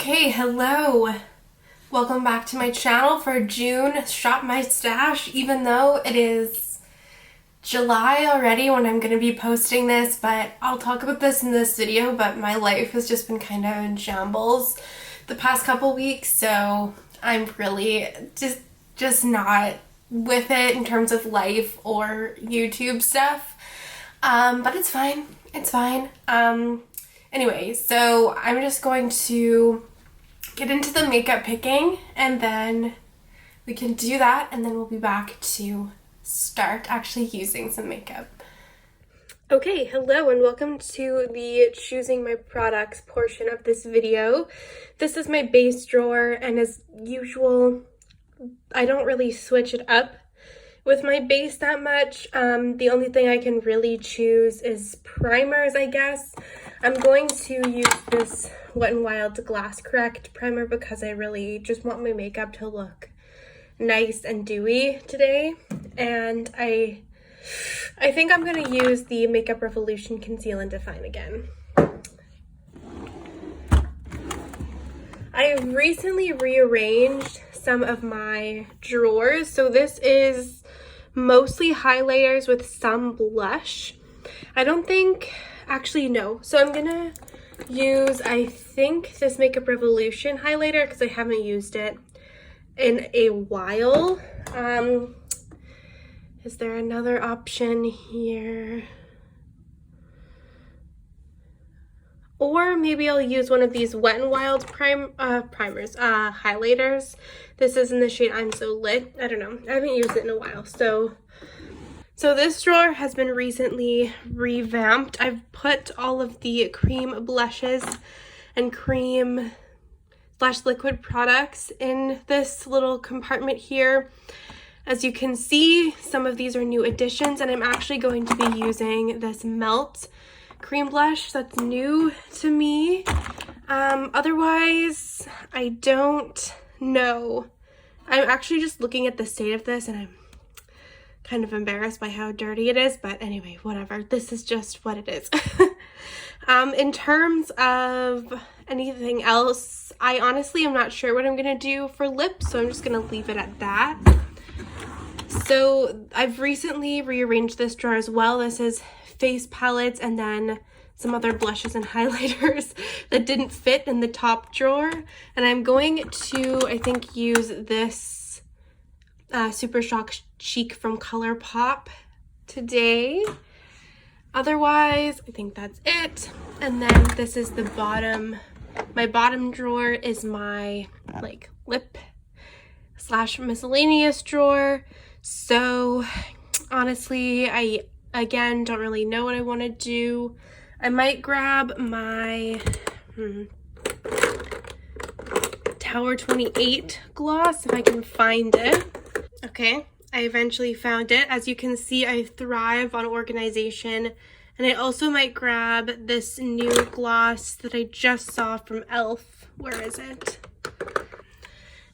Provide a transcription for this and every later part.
Okay, hello. Welcome back to my channel for June Shop My Stash, even though it is July already when I'm going to be posting this, but I'll talk about this in this video, but my life has just been kind of in shambles the past couple weeks, so I'm really just not with it in terms of life or YouTube stuff, but it's fine. It's fine. Anyway, so I'm just going to get into the makeup picking and then we can do that and then we'll be back to start actually using some makeup. Okay, hello and welcome to the choosing my products portion of this video. This is my base drawer, and as usual, I don't really switch it up with my base that much. The only thing I can really choose is primers, I guess. I'm going to use this Wet n Wild Glass Correct primer because I really just want my makeup to look nice and dewy today. And I think I'm going to use the Makeup Revolution Conceal and Define again. I have recently rearranged some of my drawers. So this is mostly highlighters with some blush. So I'm gonna use, I think, this Makeup Revolution highlighter because I haven't used it in a while. Is there another option here? Or maybe I'll use one of these Wet n Wild highlighters. This is in the shade I'm So Lit. I don't know. I haven't used it in a while. So this drawer has been recently revamped. I've put all of the cream blushes and cream / liquid products in this little compartment here. As you can see, some of these are new additions, and I'm actually going to be using this Melt cream blush that's new to me. Otherwise, I don't know. I'm actually just looking at the state of this and I'm kind of embarrassed by how dirty it is, but anyway, whatever. This is just what it is. In terms of anything else, I honestly am not sure what I'm gonna do for lips, so I'm just gonna leave it at that. So I've recently rearranged this drawer as well. This is face palettes and then some other blushes and highlighters that didn't fit in the top drawer. And I'm going to, I think, use this Super Shock Chic from ColourPop today. Otherwise, I think that's it. And then this is the bottom. My bottom drawer is my lip / miscellaneous drawer. So honestly, I again don't really know what I want to do. I might grab my Tower 28 gloss if I can find it. Okay, I eventually found it. As you can see, I thrive on organization, and I also might grab this new gloss that I just saw from e.l.f. Where is it?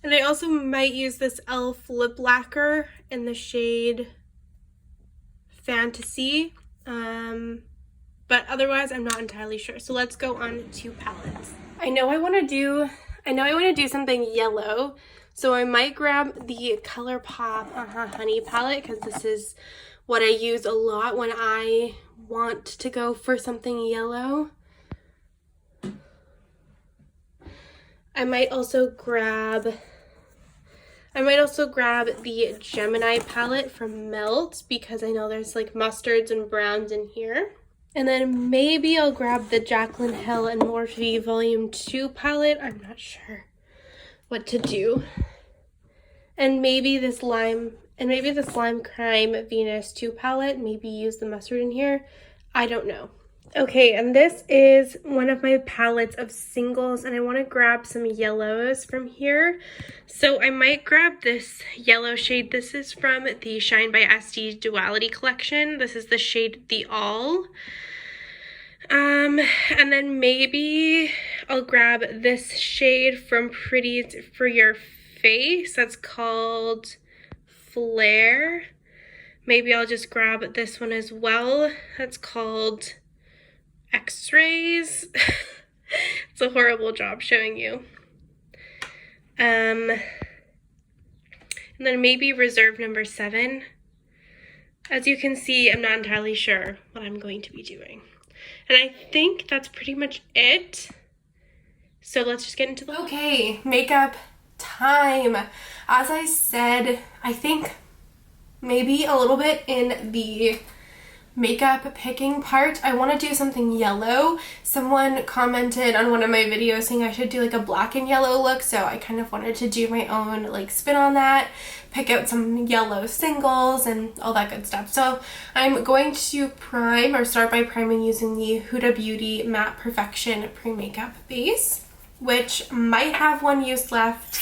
And I also might use this e.l.f. lip lacquer in the shade Fantasy, but otherwise I'm not entirely sure. So let's go on to palettes. I know I want to do something yellow, so I might grab the ColourPop Honey palette because this is what I use a lot when I want to go for something yellow. I might also grab the Gemini palette from Melt because I know there's like mustards and browns in here. And then maybe I'll grab the Jaclyn Hill and Morphe Volume 2 palette. I'm not sure what to do. And maybe this Lime Crime Venus 2 palette. Maybe use the mustard in here. I don't know. Okay, and this is one of my palettes of singles, and I want to grab some yellows from here. So I might grab this yellow shade. This is from the Shine by SD Duality collection. This is the shade The All. And then maybe I'll grab this shade from Pretty for Your Face. That's called Flare. Maybe I'll just grab this one as well. That's called X-Rays. It's a horrible job showing you. And then maybe reserve number 7. As you can see, I'm not entirely sure what I'm going to be doing. And I think that's pretty much it. So let's just get into the... Okay, makeup time. As I said, I think maybe a little bit in the makeup picking part, I want to do something yellow. Someone commented on one of my videos saying I should do like a black and yellow look, so I kind of wanted to do my own like spin on that, pick out some yellow singles and all that good stuff. So I'm going to prime or start by priming using the Huda Beauty Matte Perfection Pre-Makeup Base, which might have one use left.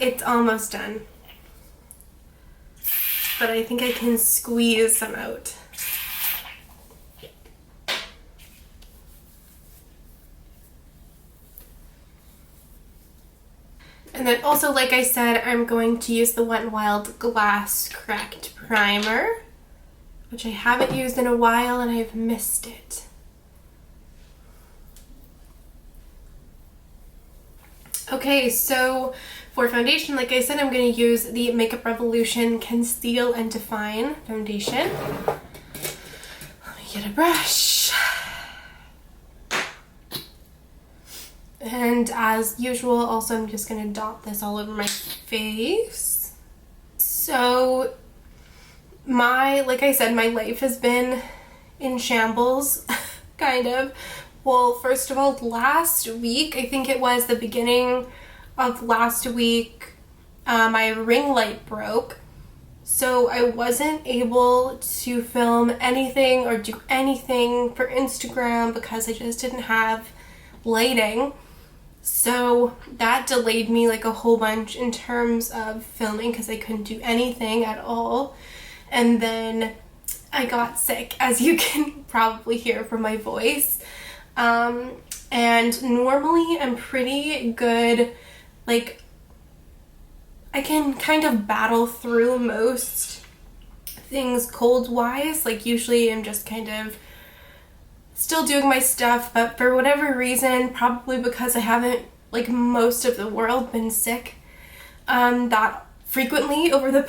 It's almost done, but I think I can squeeze some out. And then also, like I said, I'm going to use the Wet n Wild Glass Cracked Primer, which I haven't used in a while and I've missed it. Okay, so for foundation, like I said, I'm going to use the Makeup Revolution Conceal and Define Foundation. Let me get a brush. And as usual, also I'm just going to dot this all over my face. So like I said, my life has been in shambles, kind of. Well, first of all, last week, I think it was the beginning of last week, my ring light broke. So I wasn't able to film anything or do anything for Instagram because I just didn't have lighting. So that delayed me like a whole bunch in terms of filming because I couldn't do anything at all. And then I got sick, as you can probably hear from my voice. And normally I'm pretty good, like I can kind of battle through most things cold-wise. Like usually I'm just kind of still doing my stuff, but for whatever reason, probably because I haven't, like most of the world, been sick that frequently over the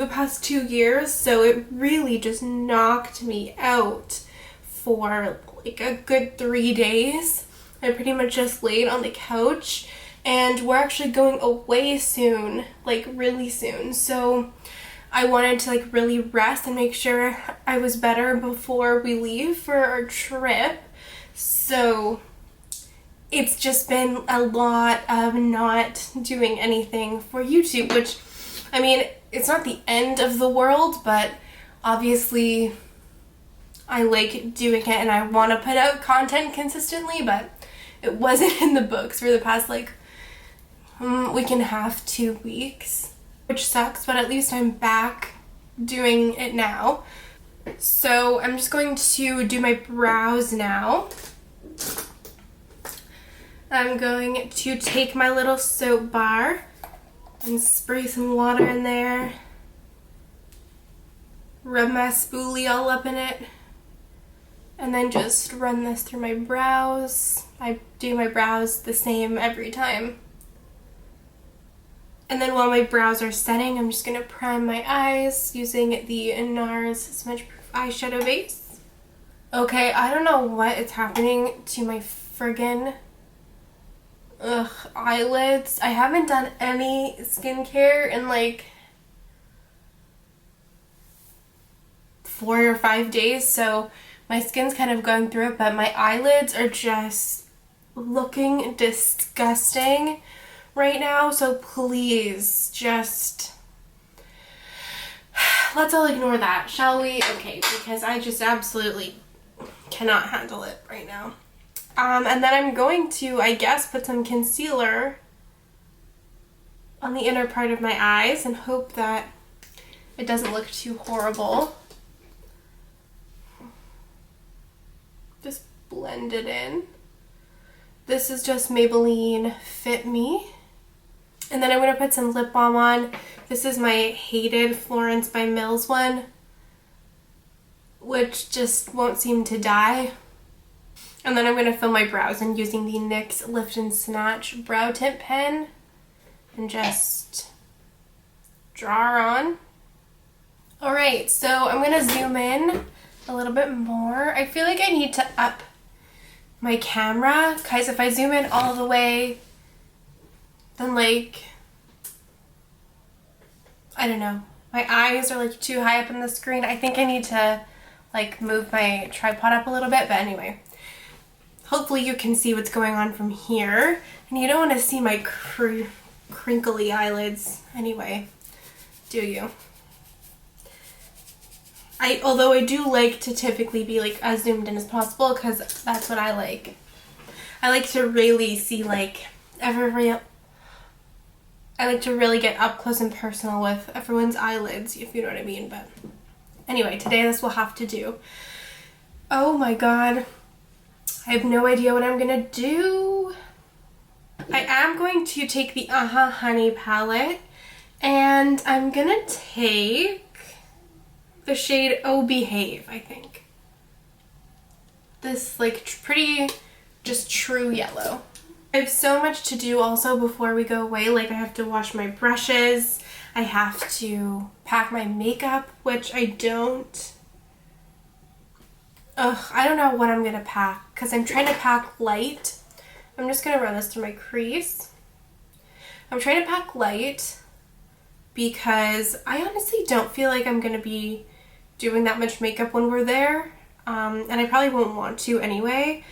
past 2 years, so it really just knocked me out for like a good 3 days. I pretty much just laid on the couch, and we're actually going away soon, like really soon, so I wanted to like really rest and make sure I was better before we leave for our trip. So it's just been a lot of not doing anything for YouTube, which, I mean, it's not the end of the world, but obviously I like doing it and I want to put out content consistently, but it wasn't in the books for the past like week and a half, 2 weeks. Which sucks, but at least I'm back doing it now. So I'm just going to do my brows now. I'm going to take my little soap bar and spray some water in there. Rub my spoolie all up in it. And then just run this through my brows. I do my brows the same every time. And then while my brows are setting, I'm just going to prime my eyes using the NARS Smudge Proof Eyeshadow Base. Okay, I don't know what is happening to my friggin' eyelids. I haven't done any skincare in like 4 or 5 days, so my skin's kind of going through it, but my eyelids are just looking disgusting right now, so please just let's all ignore that, shall we? Okay, because I just absolutely cannot handle it right now. And then I'm going to, I guess, put some concealer on the inner part of my eyes and hope that it doesn't look too horrible. Just blend it in. This is just Maybelline Fit Me. And then I'm going to put some lip balm on. This is my hated Florence by Mills one, which just won't seem to die. And then I'm going to fill my brows in using the NYX Lift and Snatch Brow Tint Pen and just draw on. Alright, so I'm going to zoom in a little bit more. I feel like I need to up my camera because if I zoom in all the way, then like, I don't know, my eyes are like too high up in the screen. I think I need to like move my tripod up a little bit, but anyway. Hopefully you can see what's going on from here. And you don't want to see my crinkly eyelids anyway, do you? Although I do like to typically be like as zoomed in as possible because that's what I like. I like to really see like I like to really get up close and personal with everyone's eyelids, if you know what I mean. But anyway, today this will have to do. Oh my god. I have no idea what I'm gonna do. I am going to take the Honey palette and I'm gonna take the shade Oh Behave, I think. This like pretty just true yellow. I have so much to do also before we go away. Like I have to wash my brushes. I have to pack my makeup, which I don't. I don't know what I'm gonna pack because I'm trying to pack light. I'm just gonna run this through my crease. I'm trying to pack light because I honestly don't feel like I'm gonna be doing that much makeup when we're there. And I probably won't want to anyway.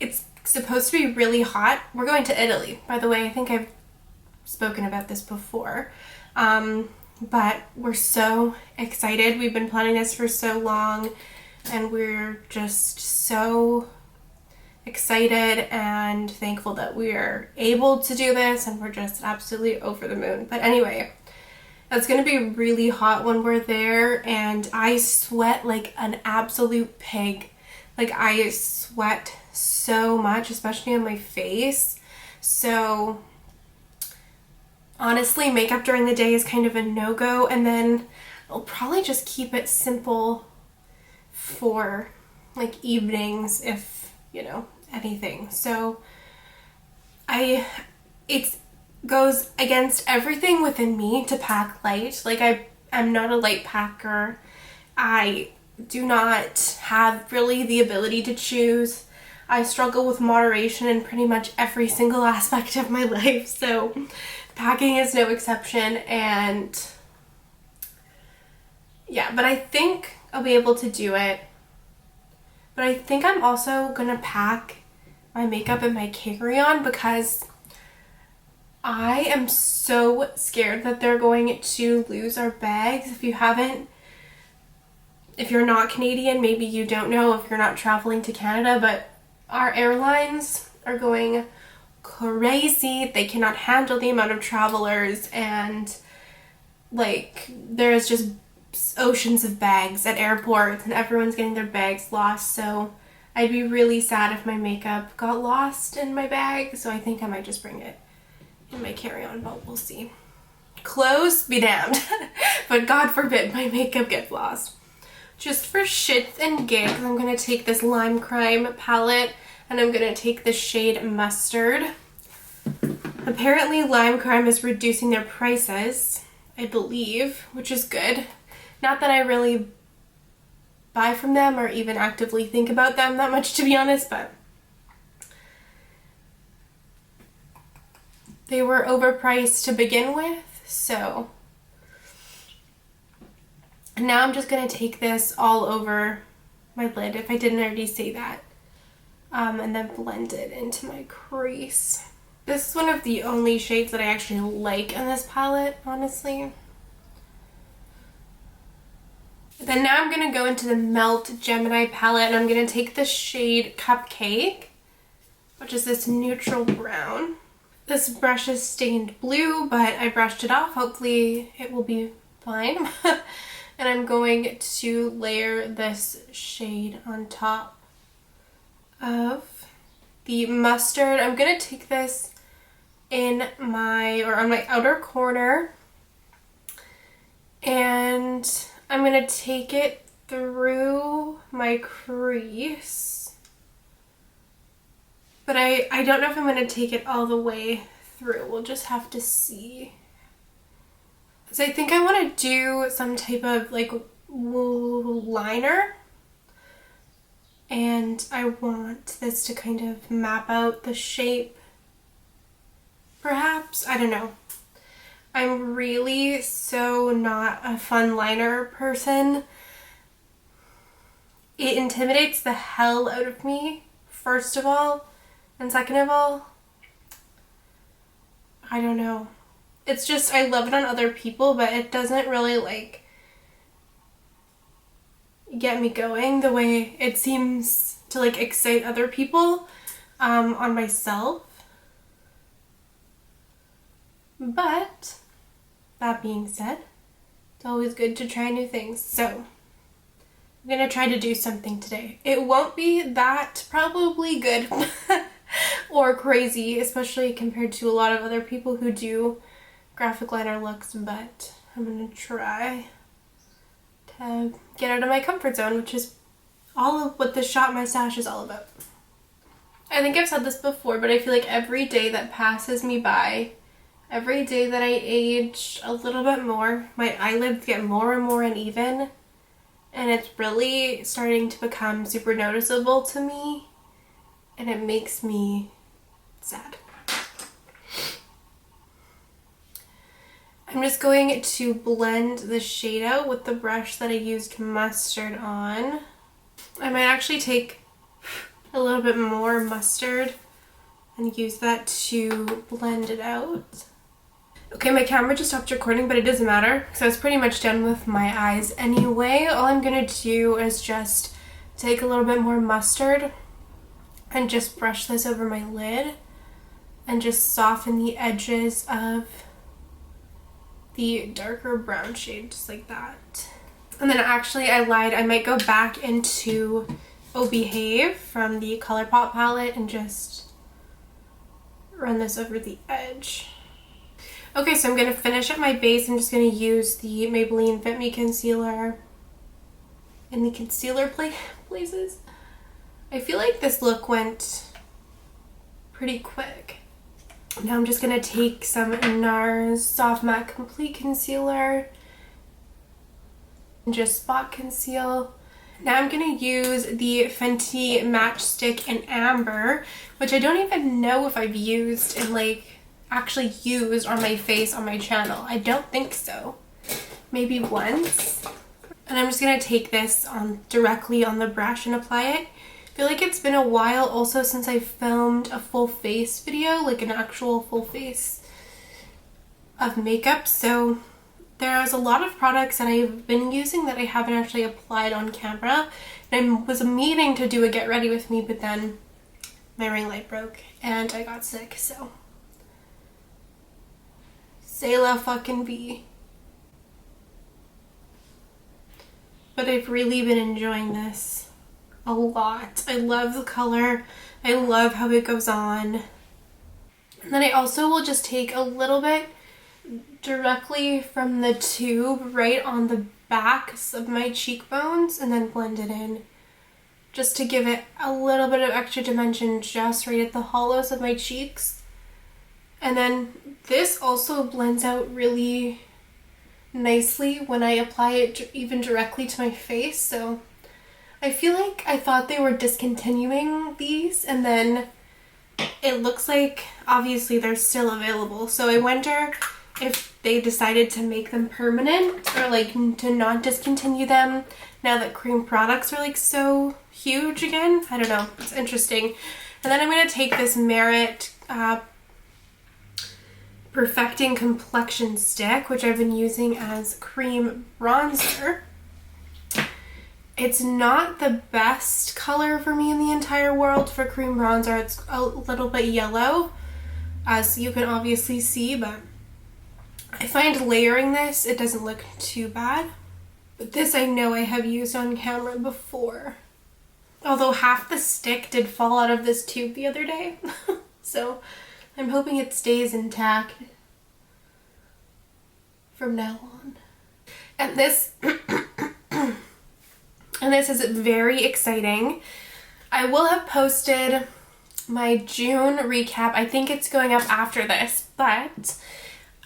It's supposed to be really hot. We're going to Italy, by the way. I think I've spoken about this before. But we're so excited. We've been planning this for so long. And we're just so excited and thankful that we are able to do this, and we're just absolutely over the moon. But anyway, it's going to be really hot when we're there, and I sweat like an absolute pig. Like I sweat so much, especially on my face. So honestly, makeup during the day is kind of a no-go, and then I'll probably just keep it simple for like evenings, if you know anything. So it goes against everything within me to pack light. Like I'm not a light packer. I do not have really the ability to choose. I struggle with moderation in pretty much every single aspect of my life, so packing is no exception. And yeah, but I think I'll be able to do it. But I think I'm also gonna pack my makeup in my carry-on because I am so scared that they're going to lose our bags. If you're not Canadian, maybe you don't know if you're not traveling to Canada, but our airlines are going crazy. They cannot handle the amount of travelers, and like there's just oceans of bags at airports and everyone's getting their bags lost. So I'd be really sad if my makeup got lost in my bag, so I think I might just bring it in my carry-on, but we'll see. Clothes be damned. But God forbid my makeup gets lost. Just for shits and gigs, I'm going to take this Lime Crime palette and I'm going to take the shade Mustard. Apparently Lime Crime is reducing their prices, I believe, which is good. Not that I really buy from them or even actively think about them that much, to be honest, but they were overpriced to begin with, so now I'm just going to take this all over my lid, if I didn't already say that, and then blend it into my crease. This is one of the only shades that I actually like in this palette, honestly. Then now I'm going to go into the Melt Gemini palette, and I'm going to take the shade Cupcake, which is this neutral brown. This brush is stained blue, but I brushed it off. Hopefully it will be fine. And I'm going to layer this shade on top of the Mustard. I'm going to take this on my outer corner, and I'm going to take it through my crease But I don't know if I'm going to take it all the way through. We'll just have to see. So I think I want to do some type of like liner. And I want this to kind of map out the shape. Perhaps, I don't know. I'm really so not a fun liner person. It intimidates the hell out of me, first of all. And second of all, I don't know. It's just, I love it on other people, but it doesn't really like get me going the way it seems to like excite other people on myself. But that being said, it's always good to try new things. So I'm gonna try to do something today. It won't be that probably good or crazy, especially compared to a lot of other people who do graphic liner looks, but I'm gonna try to get out of my comfort zone, which is all of what this Shop My Stash is all about. I think I've said this before, but I feel like every day that passes me by, every day that I age a little bit more, my eyelids get more and more uneven, and it's really starting to become super noticeable to me, and it makes me sad. I'm just going to blend the shade out with the brush that I used mustard on. I might actually take a little bit more mustard and use that to blend it out. Okay, my camera just stopped recording, but it doesn't matter because I was pretty much done with my eyes anyway. All I'm gonna do is just take a little bit more mustard and just brush this over my lid and just soften the edges of the darker brown shade, just like that. And then actually I lied, I might go back into Oh Behave from the ColourPop palette and just run this over the edge. Okay, so I'm going to finish up my base. I'm just going to use the Maybelline Fit Me Concealer in the concealer places. I feel like this look went pretty quick. Now I'm just going to take some NARS Soft Matte Complete Concealer and just spot conceal. Now I'm going to use the Fenty Matchstick in Amber, which I don't even know if I've used in like actually used on my face on my channel. I don't think so. Maybe once. And I'm just going to take this on directly on the brush and apply it. I feel like it's been a while also since I filmed a full face video, like an actual full face of makeup. So there's a lot of products that I've been using that I haven't actually applied on camera. And I was meaning to do a get ready with me, but then my ring light broke and I got sick, so c'est la fucking vie. But I've really been enjoying this a lot. I love the color. I love how it goes on. And then I also will just take a little bit directly from the tube right on the backs of my cheekbones and then blend it in. Just to give it a little bit of extra dimension just right at the hollows of my cheeks. And then this also blends out really nicely when I apply it even directly to my face. So I feel like I thought they were discontinuing these, and then it looks like obviously they're still available. So I wonder if they decided to make them permanent or like to not discontinue them now that cream products are like so huge again. I don't know. It's interesting. And then I'm going to take this Merit Perfecting Complexion Stick, which I've been using as cream bronzer. It's not the best color for me in the entire world for cream bronzer. It's a little bit yellow, as you can obviously see, but I find layering this, it doesn't look too bad. But this I know I have used on camera before. Although half the stick did fall out of this tube the other day. So I'm hoping it stays intact from now on. And this and this is very exciting. I will have posted my June recap. I think it's going up after this, but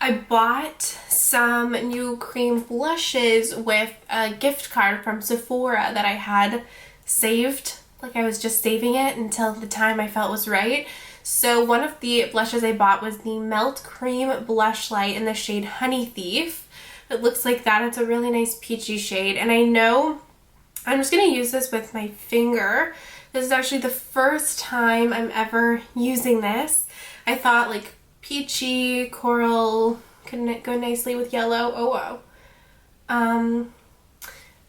I bought some new cream blushes with a gift card from Sephora that I had saved. Like I was just saving it until the time I felt was right. So one of the blushes I bought was the Melt Cream Blush Light in the shade Honey Thief. It looks like that. It's a really nice peachy shade. And I know I'm just going to use this with my finger. This is actually the first time I'm ever using this. I thought like peachy, coral, couldn't it go nicely with yellow? Oh wow.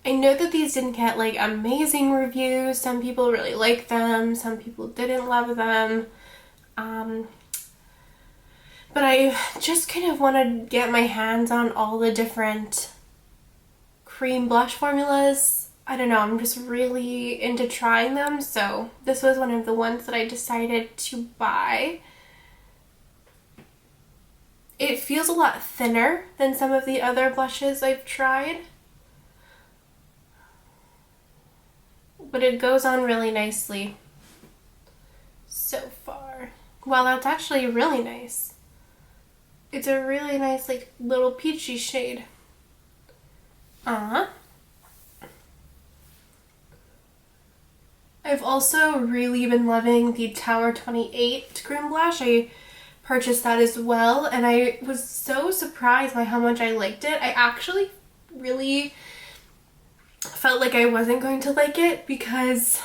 I know that these didn't get like amazing reviews. Some people really liked them. Some people didn't love them. But I just kind of want to get my hands on all the different cream blush formulas. I don't know, I'm just really into trying them. So this was one of the ones that I decided to buy. It feels a lot thinner than some of the other blushes I've tried. But it goes on really nicely so far. Wow, that's actually really nice. It's a really nice like little peachy shade. I've also really been loving the Tower 28 cream blush. I purchased that as well, and I was so surprised by how much I liked it. I actually really felt like I wasn't going to like it because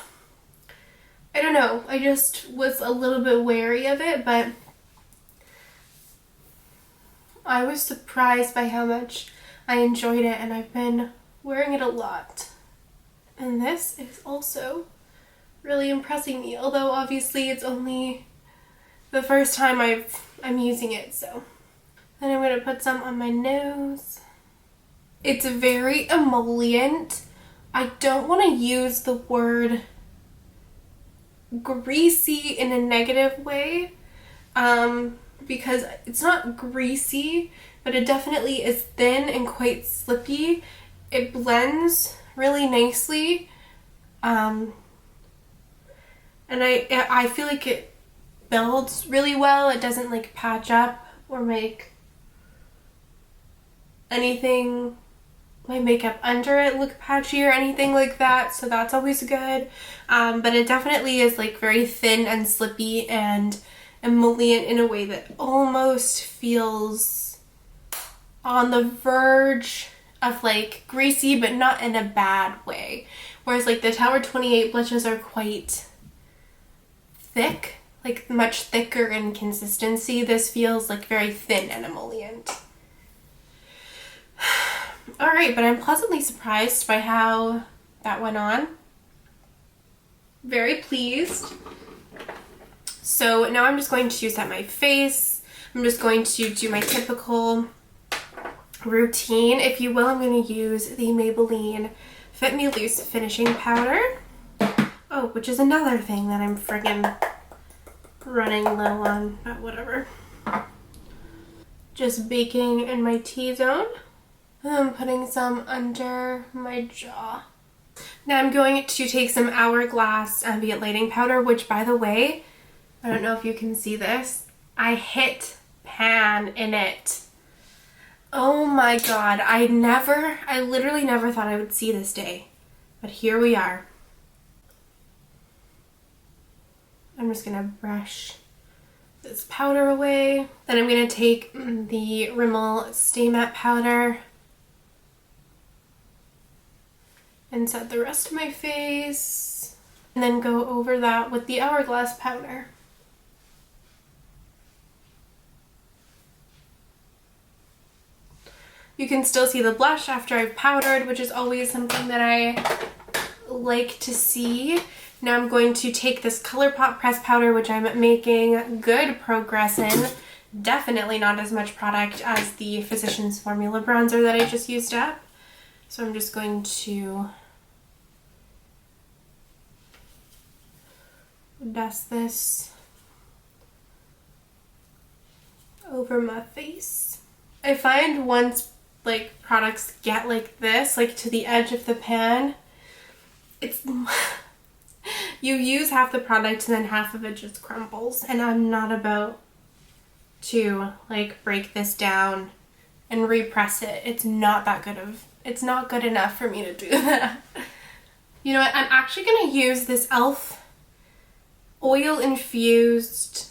I don't know, I just was a little bit wary of it, but I was surprised by how much I enjoyed it, and I've been wearing it a lot. And this is also really impressing me, although obviously it's only the first time I'm using it. So then I'm going to put some on my nose. It's very emollient. I don't want to use the word greasy in a negative way, because it's not greasy, but it definitely is thin and quite slippy. It blends really nicely, and I feel like it builds really well. It doesn't like patch up or make anything, my makeup under it, look patchy or anything like that, so that's always good. But it definitely is like very thin and slippy and emollient in a way that almost feels on the verge of like greasy, but not in a bad way. Whereas like the Tower 28 blushes are quite thick, like much thicker in consistency. This feels like very thin and emollient. Alright, but I'm pleasantly surprised by how that went on. Very pleased. So now I'm just going to set my face. I'm just going to do my typical routine, if you will. I'm going to use the Maybelline Fit Me Loose finishing powder. Oh, which is another thing that I'm friggin' running low on, but whatever. Just baking in my T-zone. I'm putting some under my jaw. Now I'm going to take some Hourglass ambient lighting powder, which by the way, I don't know if you can see this, I hit pan in it. Oh my god, I literally never thought I would see this day, but here we are. I'm just gonna brush this powder away. Then I'm gonna take the Rimmel Stay Matte powder and set the rest of my face, and then go over that with the Hourglass powder. You can still see the blush after I've powdered, which is always something that I like to see. Now I'm going to take this ColourPop pressed powder, which I'm making good progress in. Definitely not as much product as the Physicians Formula bronzer that I just used up. So I'm just going to dust this over my face. I find once like products get like this, like to the edge of the pan, You use half the product and then half of it just crumbles. And I'm not about to like break this down and repress it. It's not good enough for me to do that. You know what? I'm actually going to use this e.l.f. oil infused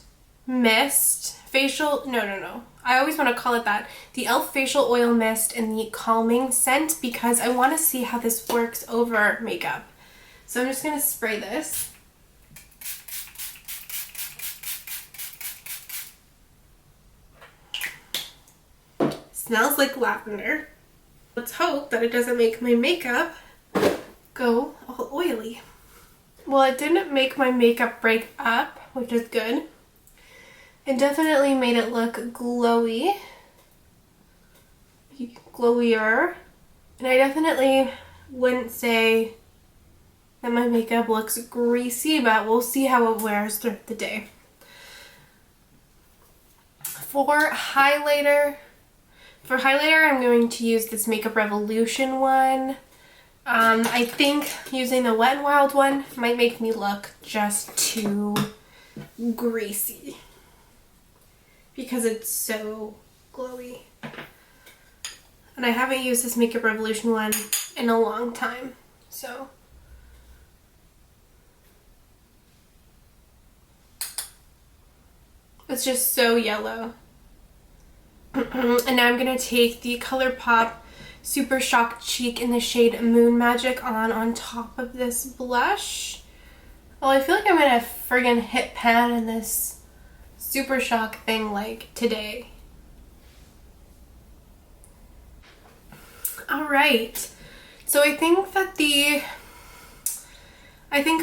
mist facial. No. I always want to call it that. The e.l.f. facial oil mist in the calming scent because I want to see how this works over makeup. So I'm just going to spray this. Smells like lavender. Let's hope that it doesn't make my makeup go all oily. Well, it didn't make my makeup break up, which is good. It definitely made it look glowier. And I definitely wouldn't say that my makeup looks greasy, but we'll see how it wears throughout the day. For highlighter, I'm going to use this Makeup Revolution one. I think using the Wet n Wild one might make me look just too greasy because it's so glowy. And I haven't used this Makeup Revolution one in a long time, so. It's just so yellow. And now I'm going to take the ColourPop Super Shock Cheek in the shade Moon Magic on top of this blush. Well, I feel like I'm going to friggin' hit pan in this Super Shock thing like today. Alright, so I think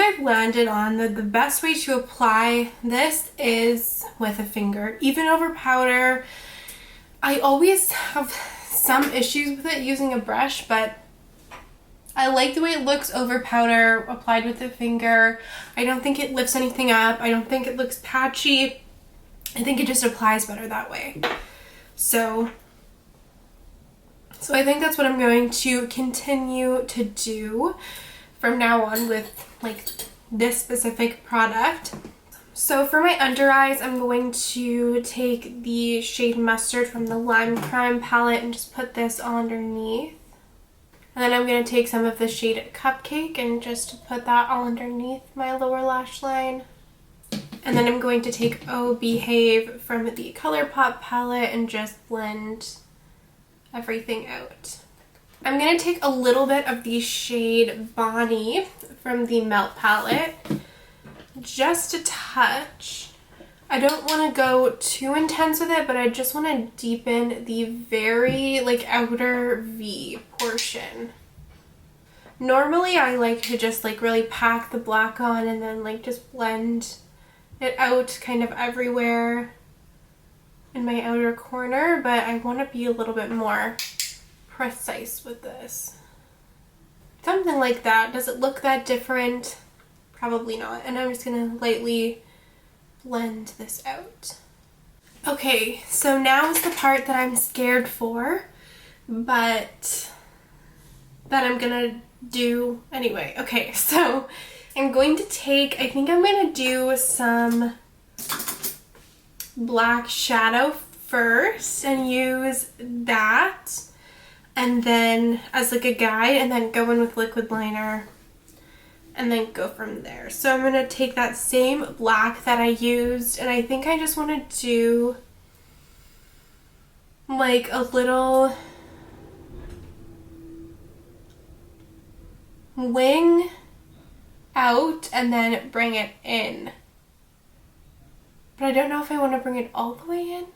I've landed on the best way to apply this is with a finger, even over powder. I always have some issues with it using a brush, but I like the way it looks over powder applied with the finger. I don't think it lifts anything up. I don't think it looks patchy. I think it just applies better that way. So I think that's what I'm going to continue to do from now on with like this specific product. So for my under eyes, I'm going to take the shade Mustard from the Lime Crime palette and just put this underneath. And then I'm going to take some of the shade Cupcake and just put that all underneath my lower lash line. And then I'm going to take Oh Behave from the ColourPop palette and just blend everything out. I'm going to take a little bit of the shade Bonnie from the Melt palette, just a touch. I don't want to go too intense with it, but I just want to deepen the very like outer V portion. Normally I like to just like really pack the black on and then like just blend it out kind of everywhere in my outer corner, but I want to be a little bit more precise with this. Something like that. Does it look that different? Probably not. And I'm just gonna lightly blend this out. Okay, so now is the part that I'm scared for, but that I'm gonna do anyway. Okay, so I'm going to take, I think I'm gonna do some black shadow first and use that, and then as like a guide, and then go in with liquid liner and then go from there. So I'm going to take that same black that I used, and I think I just want to do like a little wing out and then bring it in. But I don't know if I want to bring it all the way in.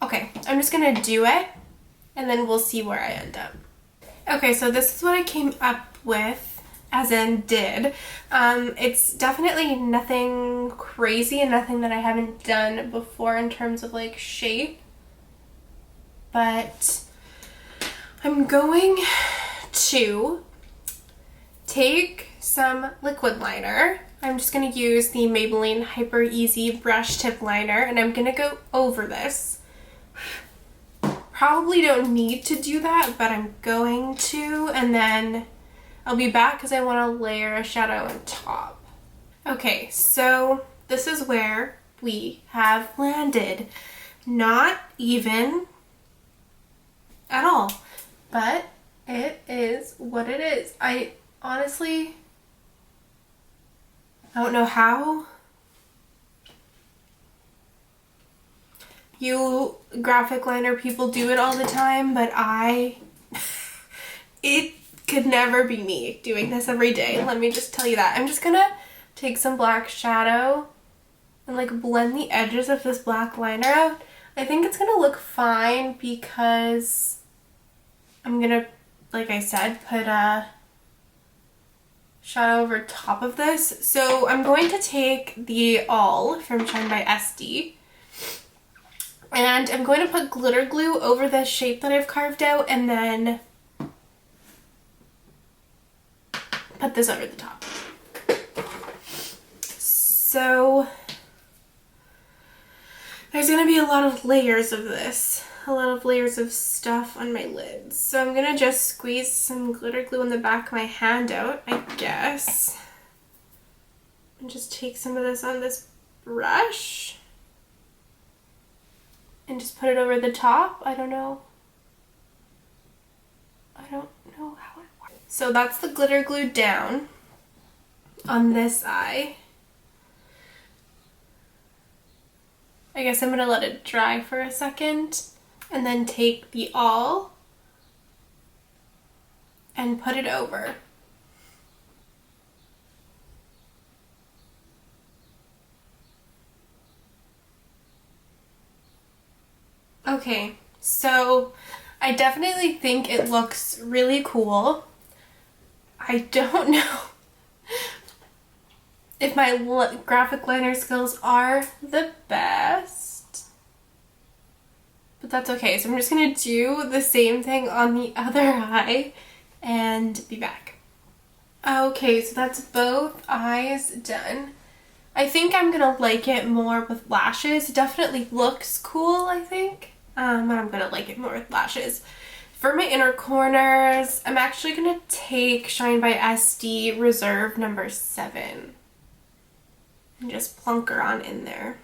Okay, I'm just going to do it and then we'll see where I end up. Okay, so this is what I came up with, as in did. It's definitely nothing crazy and nothing that I haven't done before in terms of like shape. But I'm going to take some liquid liner. I'm just going to use the Maybelline Hyper Easy Brush Tip Liner, and I'm going to go over this. Probably don't need to do that, but I'm going to, and then I'll be back because I want to layer a shadow on top. Okay, so this is where we have landed. Not even at all, but it is what it is. I honestly, I don't know how you graphic liner people do it all the time, but it could never be me doing this every day. Let me just tell you that. I'm just gonna take some black shadow and like blend the edges of this black liner out. I think it's gonna look fine because I'm gonna, like I said, put a shadow over top of this. So I'm going to take the All from Shine by SD, and I'm going to put glitter glue over the shape that I've carved out and then put this over the top. So there's going to be a lot of layers of this, a lot of layers of stuff on my lids. So I'm going to just squeeze some glitter glue in the back of my hand out, I guess, and just take some of this on this brush and just put it over the top. I don't know how it works. So that's the glitter glue down on this eye. I guess I'm gonna let it dry for a second and then take the All and put it over. Okay, so I definitely think it looks really cool. I don't know if my graphic liner skills are the best, but that's okay. So I'm just gonna do the same thing on the other eye and be back. Okay, so that's both eyes done. I think I'm gonna like it more with lashes. It definitely looks cool, I think. But I'm gonna like it more with lashes. For my inner corners, I'm actually gonna take Shine by SD Reserve number 7 and just plunk her on in there.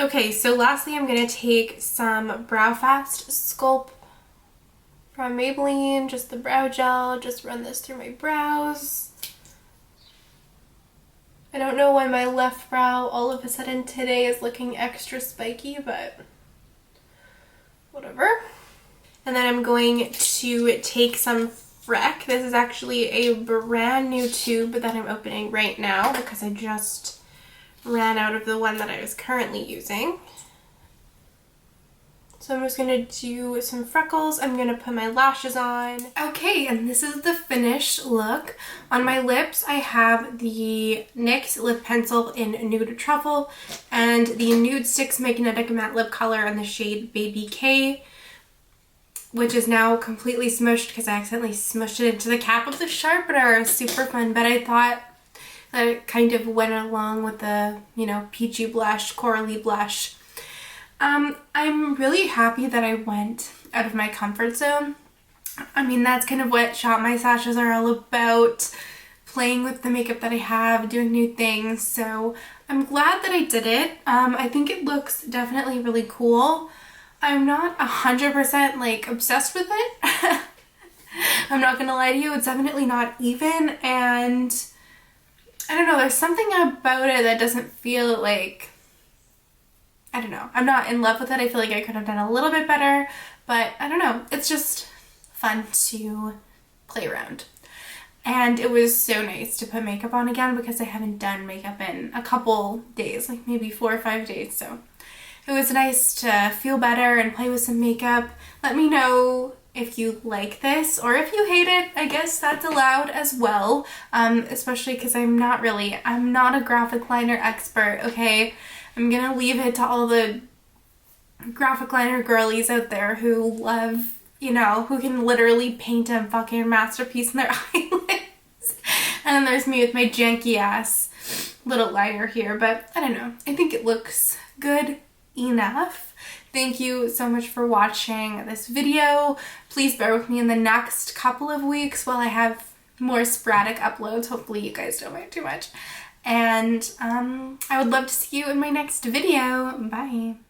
Okay, so lastly I'm gonna take some Brow Fast Sculpt from Maybelline, just the brow gel, just run this through my brows. I don't know why my left brow all of a sudden today is looking extra spiky, but whatever. And then I'm going to take some Freck. This is actually a brand new tube that I'm opening right now because I just ran out of the one that I was currently using. So I'm just going to do some freckles. I'm going to put my lashes on. Okay, and this is the finished look. On my lips, I have the NYX lip pencil in Nude Truffle and the Nude Sticks Magnetic Matte Lip Color in the shade Baby K, which is now completely smushed because I accidentally smushed it into the cap of the sharpener. Super fun, but I thought that it kind of went along with the, you know, peachy blush, corally blush. I'm really happy that I went out of my comfort zone. I mean, that's kind of what Shop My Stashes are all about, playing with the makeup that I have, doing new things. So I'm glad that I did it. I think it looks definitely really cool. I'm not 100% like obsessed with it. I'm not gonna lie to you, it's definitely not even, and I don't know, there's something about it that doesn't feel like, I don't know, I'm not in love with it. I feel like I could have done a little bit better, but I don't know, it's just fun to play around. And it was so nice to put makeup on again because I haven't done makeup in a couple days, like maybe 4 or 5 days, so it was nice to feel better and play with some makeup. Let me know if you like this or if you hate it. I guess that's allowed as well, especially because I'm not a graphic liner expert, okay? I'm gonna leave it to all the graphic liner girlies out there who love, you know, who can literally paint a fucking masterpiece in their eyelids. And then there's me with my janky ass little liner here, but I don't know. I think it looks good enough. Thank you so much for watching this video. Please bear with me in the next couple of weeks while I have more sporadic uploads. Hopefully you guys don't mind too much. And I would love to see you in my next video. Bye.